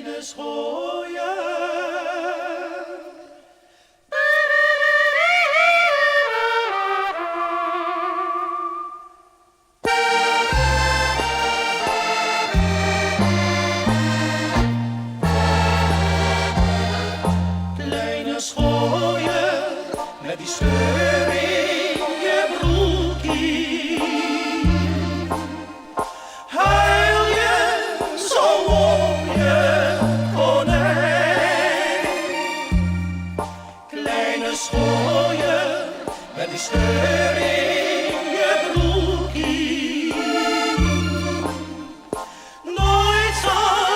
kleine schooier. Kleine schooier, met die scheur in je broekie. Huil je zo om je konijn. Kleine schooier, met die scheur in je broekie. Nooit zal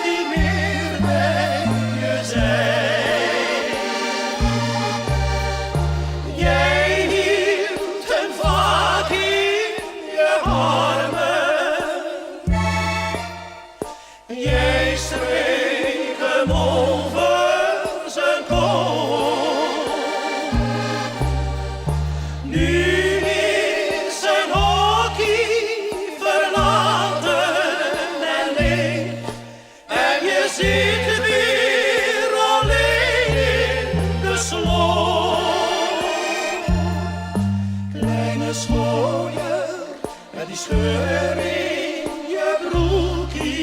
die meer bij je zijn. Jij hield hem vaak in je armen. Jij streek hem over zijn kop. Nu is zijn hockey verlaten en leeg. En je zit weer alleen in de sloot. Kleine schooier, met die scheur in je broekie.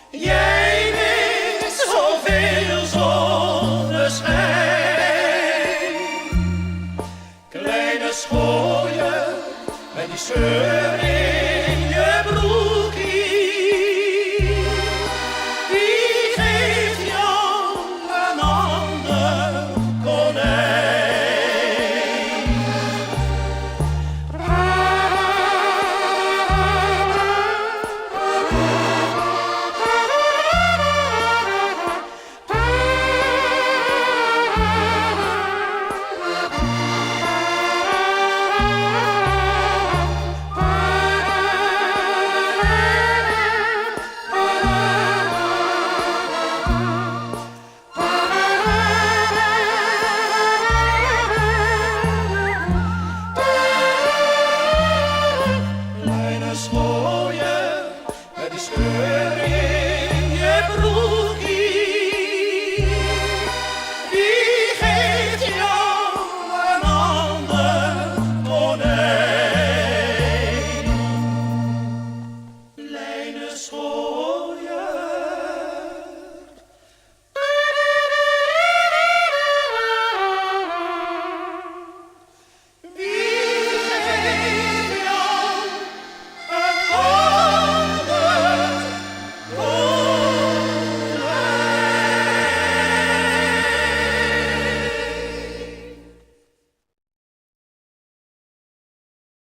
Jij mist zoveel zonneschijn. Kleine schooier, met die scheur in je broekie. Wie geeft jou een ander konijn? Kleine schooier, met die scheur in je broekie. Wie geeft jou een ander konijn? Kleine schooier.